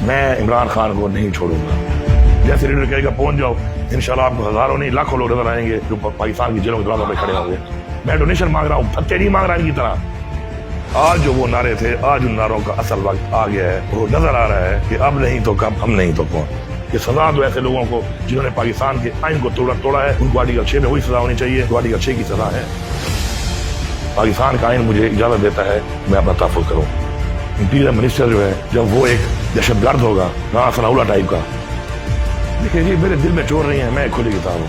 मैं इमरान खान को नहीं छोड़ूंगा। जैसे लीडर कहेगा पहुंच जाओ, इंशाल्लाह आपको हजारों नहीं लाखों लोग नजर आएंगे जो पाकिस्तान की जेलों के दरवाजों पे खड़े होंगे। मैं डोनेशन मांग रहा हूँ, थत्ते नहीं मांग रहा इनकी तरह। आज जो वो नारे थे, आज उन नारों का असल वक्त आ गया है। वो नजर आ रहा है कि अब नहीं तो कब, हम नहीं तो कौन। ये सजा दो ऐसे लोगों को जिन्होंने पाकिस्तान के आइन को तोड़ा है। उनको आर्टिकल 6 में वही सजा होनी चाहिए जो आर्टिकल 6 की सजा है। पाकिस्तान का आइन मुझे इजाजत देता है मैं अपना तहफ़्फ़ुज़ करूँ। इंटीरियर मिनिस्टर जो है, जब वो एक दहशतगर्द होगा ना सनाउल्लाह टाइप का, देखिए जी मेरे दिल में चोर नहीं है, मैं खुली किताब हूँ।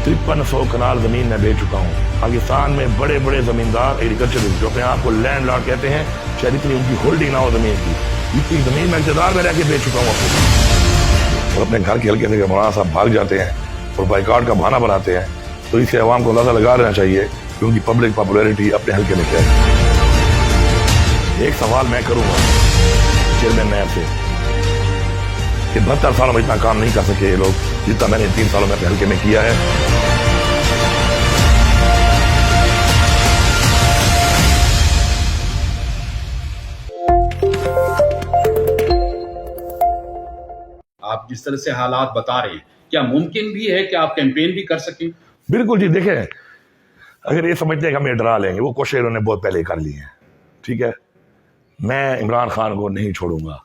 5300 कनाल जमीन मैं बेच चुका हूँ। पाकिस्तान में बड़े बड़े जमींदार एग्रीकल्चर जो अपने आप को लैंड लॉर्ड कहते हैं, शायद इतनी उनकी होल्डिंग ना हो जमीन की, इतनी जमीन में इक़्तिदार में रह के बेच चुका हूँ अपनी। और अपने घर के हल्के से मौलाना साहब भाग जाते हैं और बाइकआउट का बहाना बनाते हैं, तो इसे अवाम को अंदाजा लगा लेना चाहिए कि उनकी पब्लिक पॉपुलैरिटी अपने हल्के में क्या है। एक सवाल मैं करूंगा चेयरमैन नायब से कि 72 सालों में इतना काम नहीं कर सके ये लोग जितना मैंने 3 सालों में अपने हल्के में किया है। आप जिस तरह से हालात बता रहे हैं, क्या मुमकिन भी है कि आप कैंपेन भी कर सकें? बिल्कुल जी, देखें अगर ये समझते हैं कि हमें डरा लेंगे, वो कोशिश इन्होंने बहुत पहले कर ली है। ठीक है, मैं इमरान खान को नहीं छोड़ूंगा।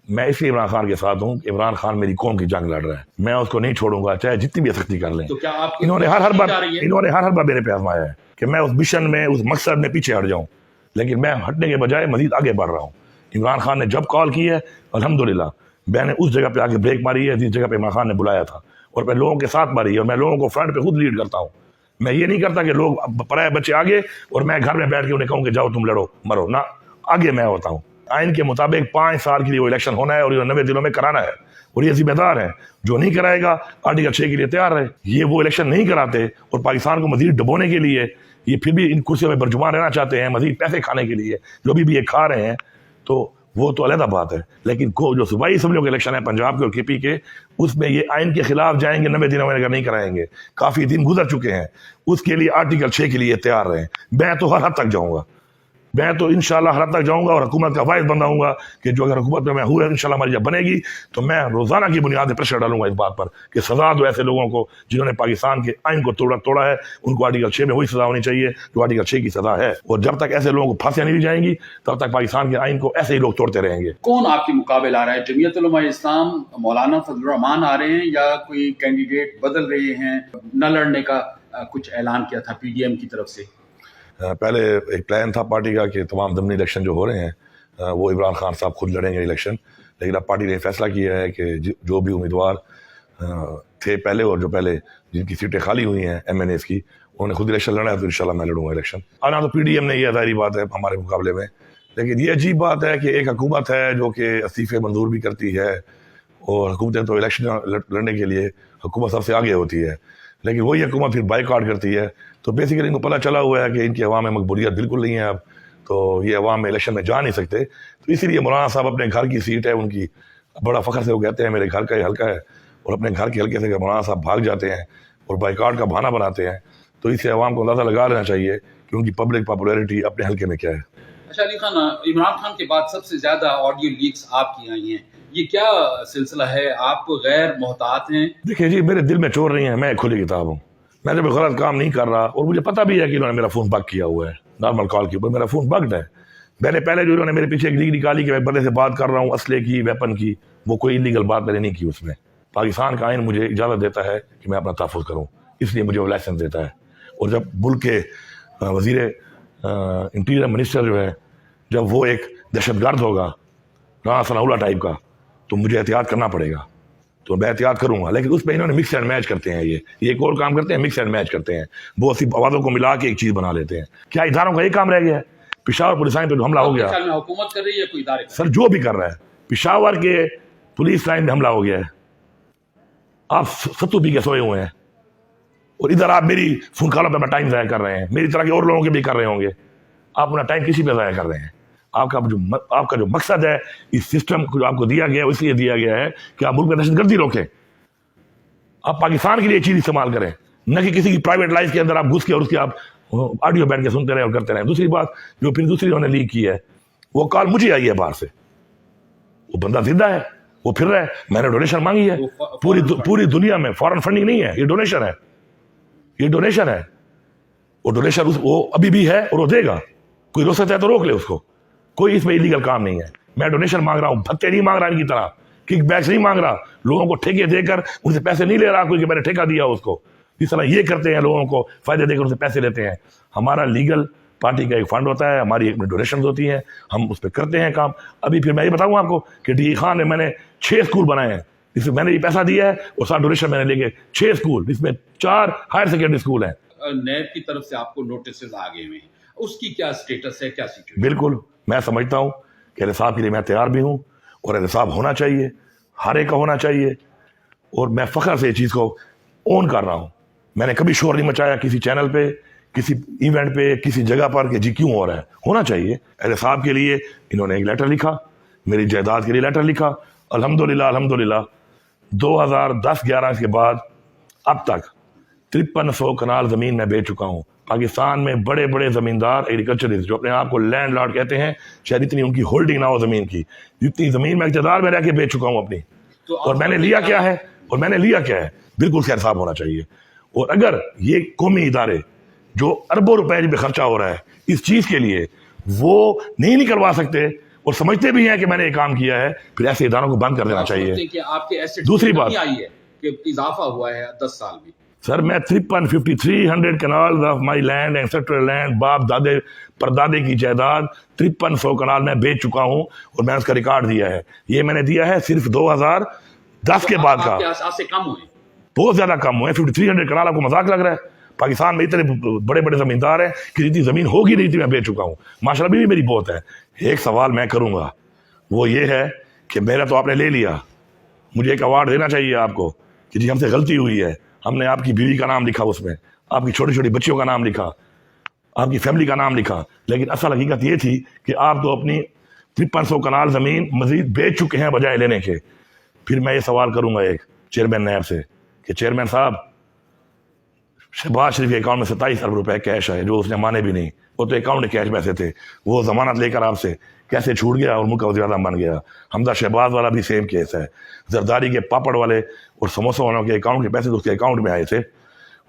मैं इसलिए इमरान खान के साथ हूँ, इमरान खान मेरी कौम की जंग लड़ रहा है, मैं उसको नहीं छोड़ूंगा चाहे जितनी भी सख्ती कर लें। तो क्या आप इन्होंने हर बार मेरे पे आजमाया है कि मैं उस मिशन में, उस मकसद में पीछे हट जाऊं, लेकिन मैं हटने के बजाय मजीद आगे बढ़ रहा हूँ। इमरान खान ने जब कॉल की है, अल्हम्दुलिल्लाह मैंने उस जगह पे आके ब्रेक मारी है जिस जगह पे इमरान खान ने बुलाया था, और मैं लोगों के साथ मारी है, और मैं लोगों को फ्रंट पे खुद लीड करता हूँ। मैं ये नहीं करता कि लोग पराए बच्चे आगे और मैं घर में बैठ के उन्हें कहूँ कि जाओ तुम लड़ो मरो ना, आगे मैं होता हूँ। आइन के मुताबिक 5 साल के लिए वो इलेक्शन होना है और 90 दिनों में कराना है, और ये जिम्मेदार है। जो नहीं कराएगा आर्टिकल 6 के लिए तैयार है। ये वो इलेक्शन नहीं कराते और पाकिस्तान को मजीद डुबोने के लिए ये फिर भी इन कुर्सियों में बरजुमान रहना चाहते हैं, मजीद पैसे खाने के लिए जो भी ये खा रहे हैं, तो वो तो अलग बात है। लेकिन जो सूबाई असम्बलियों के इलेक्शन है पंजाब के और केपी के, उसमें ये आइन के खिलाफ जाएंगे 90 दिनों में अगर नहीं कराएंगे। काफी दिन गुजर चुके हैं, उसके लिए आर्टिकल 6 के लिए तैयार रहे। मैं तो हर हद तक जाऊंगा, मैं तो इंशाल्लाह हर हद तक जाऊंगा और हुकूमत का वाइस बंदा हूंगा कि जो अगर हुकूमत में मैं हूँ इंशाल्लाह हमारी जब बनेगी तो मैं रोजाना की बुनियाद पर प्रेशर डालूंगा इस बात पर कि सजा दो ऐसे लोगों को जिन्होंने पाकिस्तान के आइन को तोड़ा है। उनको आर्टिकल 6 में वही सजा होनी चाहिए जो आर्टिकल 6 की सजा है, और जब तक ऐसे लोगों को फांसियां नहीं दी जाएंगी तब तक पाकिस्तान के आइन को ऐसे ही लोग तोड़ते रहेंगे। कौन आपके मुकाबले आ रहा है? जमीयत उलमा इस्लाम, मौलाना फजल रहमान आ रहे हैं या कोई कैंडिडेट बदल रहे हैं? न लड़ने का कुछ ऐलान किया था पीडीएम की तरफ से। पहले एक प्लान था पार्टी का कि तमाम ज़मीनी इलेक्शन जो हो रहे हैं वो इमरान खान साहब खुद लड़ेंगे इलेक्शन, लेकिन अब पार्टी ने फैसला किया है कि जो भी उम्मीदवार थे पहले और जो पहले जिनकी सीटें खाली हुई हैं MNAs की, उन्होंने खुद इलेक्शन लड़ा है, तो इंशाल्लाह मैं लड़ूंगा इलेक्शन। और ना तो PDM ने यह ज़ाहिरी बात है हमारे मुकाबले में, लेकिन ये अजीब बात है कि एक हुकूमत है जो कि इस्तीफे मंजूर भी करती है, और हुकूमतें तो इलेक्शन लड़ने के लिए हुकूमत सबसे आगे होती है, लेकिन वही हुकूमत फिर बाइकआउट करती है। तो बेसिकली इनको पता चला हुआ है कि इनकी अवाम में मकबूलियत बिल्कुल नहीं है अब, तो ये अवाम में इलेक्शन में जा नहीं सकते। तो इसीलिए मौलाना साहब अपने घर की सीट है उनकी, बड़ा फ़ख्र से वो कहते हैं मेरे घर का ही हल्का है, और अपने घर के हल्के से मौलाना साहब भाग जाते हैं और बाइकआउट का बहाना बनाते हैं, तो इससे अवाम को अंदाज़ा लगा लेना चाहिए कि उनकी पब्लिक पॉपुलैरिटी अपने हल्के में क्या है। अच्छा अली खान, इमरान खान के बाद सबसे ज्यादा ऑडियो लीक्स आपकी आई हैं, ये क्या सिलसिला है? आप गैर मोहतात हैं? देखिए जी मेरे दिल में चोर नहीं है, मैं खुली किताब हूँ। मैं जब गलत काम नहीं कर रहा, और मुझे पता भी है कि इन्होंने मेरा फ़ोन बग किया हुआ है, नॉर्मल कॉल के ऊपर मेरा फ़ोन बग्ड है। मैंने पहले जो इन्होंने मेरे पीछे एक लीक निकाली कि मैं बंदे से बात कर रहा हूँ असले की, वेपन की, वो कोई इलीगल बात मैंने नहीं की। उसमें पाकिस्तान का आइन मुझे इजाज़त देता है कि मैं अपना तहफ़्फ़ुज़ करूँ, इसलिए मुझे वो लाइसेंस देता है। और जब मुल्क के वज़ीर इंटीरियर मिनिस्टर जो है, जब वो एक दहशतगर्द होगा ना सनाउल्लाह टाइप का, तो मुझे एहतियात करना पड़ेगा, तो मैं एहतियात करूंगा। लेकिन उस पर इन्होंने मिक्स एंड मैच करते हैं, ये एक और काम करते हैं, मिक्स एंड मैच करते हैं, बहुत सी आवाज़ों को मिला के एक चीज़ बना लेते हैं। क्या इदारों का एक काम रह गया है? पिशावर पुलिस लाइन पे जो हमला हो गया, हुकूमत कर रही है कोई इदारे? सर जो भी कर रहा है, पिशावर के पुलिस लाइन में हमला हो गया है, आप सत्तू पी के सोए हुए हैं, और इधर आप मेरी फोन कॉलों पर टाइम ज़ाया कर रहे हैं, मेरी तरह के और लोगों के भी कर रहे होंगे। आप अपना टाइम किसी पे ज़ाया कर रहे हैं? आपका जो मकसद है इस सिस्टम को जो आपको दिया गया है, इसलिए दिया गया है कि आप मुल्क में दहशतगर्दी रोकें, आप पाकिस्तान के लिए चीज़ इस्तेमाल करें, न कि किसी की प्राइवेट लाइफ के अंदर आप घुस के और उसकी आप ऑडियो बैठ के सुनते रहे और करते रहे। दूसरी बात जो फिर दूसरी उन्होंने लीक की है, वो कॉल मुझे आई है बाहर से, وہ بندہ زندہ ہے, وہ پھر رہا ہے, میں نے ڈونیشن مانگی ہے. پوری دنیا میں فارن فنڈنگ نہیں ہے, یہ ڈونیشن ہے, یہ ڈونیشن ہے. وہ ڈونیشن وہ ابھی بھی ہے اور وہ دے گا. کوئی روک سکتا ہے تو روک لے اس کو, کوئی اس میں ایلیگل کام نہیں ہے. میں ڈونیشن مانگ رہا ہوں, بھتے نہیں مانگ رہا ان کی طرح, کک بیکس نہیں مانگ رہا, لوگوں کو ٹھیکے دے کر ان سے پیسے نہیں لے رہا کوئی کہ میں نے ٹھیکہ دیا اس کو. اس طرح یہ کرتے ہیں, لوگوں کو فائدے دے کر ان سے پیسے لیتے ہیں. ہمارا لیگل پارٹی کا ایک فنڈ ہوتا ہے, ہماری ایک ڈونیشنز ہوتی ہیں, ہم اس پہ کرتے ہیں کام. ابھی پھر میں یہ بتاؤں آپ کو کہ ڈی خان نے میں نے 6 اسکول بنائے ہیں, جس میں نے یہ پیسہ دیا ہے اور ساتھ ڈونیشن میں نے لے کے 6 اسکول, جس میں 4 ہائر سیکنڈری اسکول ہیں. نیب کی طرف سے آپ کو نوٹسز آگے ہوئے ہیں, اس کی کیا سٹیٹس ہے, کیا سچویشن؟ بالکل میں سمجھتا ہوں کہ احتساب کے لیے میں تیار بھی ہوں, اور احتساب ہونا چاہیے, ہر ایک کا ہونا چاہیے. اور میں فخر سے اس چیز کو اون کر رہا ہوں. میں نے کبھی شور نہیں مچایا کسی چینل پہ, کسی ایونٹ پہ, کسی جگہ پر کہ جی کیوں ہو رہا ہے. ہونا چاہیے. احتساب کے لیے انہوں نے ایک لیٹر لکھا, میری جائیداد کے لیے لیٹر لکھا. الحمدللہ 2010-11 کے بعد اب تک 5300 کنال زمین میں بیچ چکا ہوں. پاکستان میں بڑے بڑے زمیندار ایگریکلچرسٹ جو اپنے آپ کو لینڈ لارڈ کہتے ہیں, شاید اتنی ان کی ہولڈنگ نہ ہو زمین کی, جتنی زمین میں اقتدار میں رہ کے بیچ چکا ہوں اپنی. اور میں نے لیا کیا ہے, بالکل اس کا حساب ہونا چاہیے. اور اگر یہ قومی ادارے جو اربوں روپے پہ خرچہ ہو رہا ہے اس چیز کے لیے, وہ نہیں کروا سکتے اور سمجھتے بھی ہیں کہ میں نے یہ کام کیا ہے, پھر ایسے اداروں کو بند کر دینا چاہیے. دوسری بات آئی ہے کہ اضافہ ہوا ہے 10 سال میں. سر میں 5300 kanal of my land ancestral land, باپ دادے پردادے کی جائیداد 5300 کنال میں بیچ چکا ہوں, اور میں نے اس کا ریکارڈ دیا ہے. یہ میں نے دیا ہے صرف 2010 کے بعد کا. سے کم ہوئے, بہت زیادہ کم ہوئے. 5300 کنال آپ کو مذاق لگ رہا ہے؟ پاکستان میں اتنے بڑے بڑے زمیندار ہیں کہ جتنی زمین ہوگی نہیں تھی میں بیچ چکا ہوں. ماشاءاللہ بھی میری بہت ہے. ایک سوال میں کروں گا, وہ یہ ہے کہ میرا تو آپ نے لے لیا, مجھے ایک ایوارڈ دینا چاہیے آپ کو کہ جی ہم سے غلطی ہوئی ہے. ہم نے آپ کی بیوی کا نام لکھا, اس میں آپ کی چھوٹی چھوٹی بچیوں کا نام لکھا, آپ کی فیملی کا نام لکھا, لیکن اصل حقیقت یہ تھی کہ آپ تو اپنی 5300 کنال زمین مزید بیچ چکے ہیں بجائے لینے کے. پھر میں یہ سوال کروں گا ایک چیئرمین نیب سے کہ چیئرمین صاحب, شہباز شریف کے اکاؤنٹ میں 27 ارب روپے کیش ہے, جو اس نے مانے بھی نہیں. وہ تو اکاؤنٹ میں کیش پیسے تھے, وہ ضمانت لے کر آپ سے کیسے چھوٹ گیا اور ملک کا وزیر اعظم بن گیا. حمزہ شہباز والا بھی سیم کیس ہے. زرداری کے پاپڑ والے اور سموسوں والوں کے اکاؤنٹ کے پیسے تو اس کے اکاؤنٹ میں آئے تھے.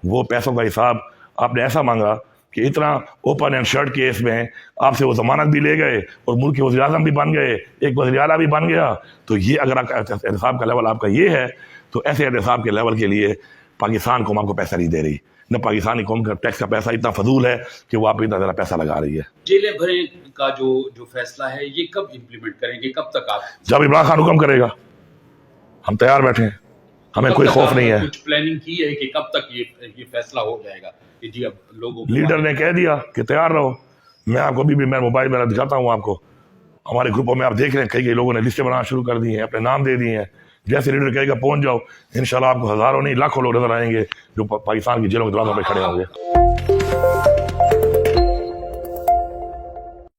وہ پیسوں کا حساب آپ نے ایسا مانگا کہ اتنا اوپن اینڈ شرٹ کیس میں آپ سے وہ ضمانت بھی لے گئے اور ملک کے وزیر اعظم بھی بن گئے, ایک وزیر اعلیٰ بھی بن گیا. تو یہ اگر احتساب کا لیول آپ کا یہ ہے, تو ایسے احتساب کے لیول کے لیے پاکستان قوم آپ کو پیسہ نہیں دے رہی. نہ پاکستانی قوم کا ٹیکس کا پیسہ اتنا فضول ہے کہ وہ آپ اتنا زیادہ پیسہ لگا رہی ہے. جیلیں بھرنے کا جو فیصلہ ہے یہ کب امپلیمنٹ کریں گے, کب تک آپ؟ جب عمران خان حکم کرے گا, ہم تیار بیٹھے ہیں, ہمیں کوئی خوف نہیں ہے. کچھ پلاننگ کی ہے کہ کب تک یہ فیصلہ ہو جائے گا کہ جی اب لوگوں لیڈر نے کہہ دیا کہ تیار رہو. میں آپ کو ابھی بھی میں موبائل میں دکھاتا ہوں آپ کو, ہمارے گروپوں میں آپ دیکھ رہے ہیں کئی لوگوں نے لسٹیں بنانا شروع کر دی ہیں, اپنے نام دے دیے ہیں. جیسے لیڈر کہے گا پہنچ جاؤ, انشاءاللہ آپ کو ہزاروں نہیں لاکھوں لوگ نظر آئیں گے جو پاکستان کی جیلوں کے دروازوں پہ کھڑے ہوں گے.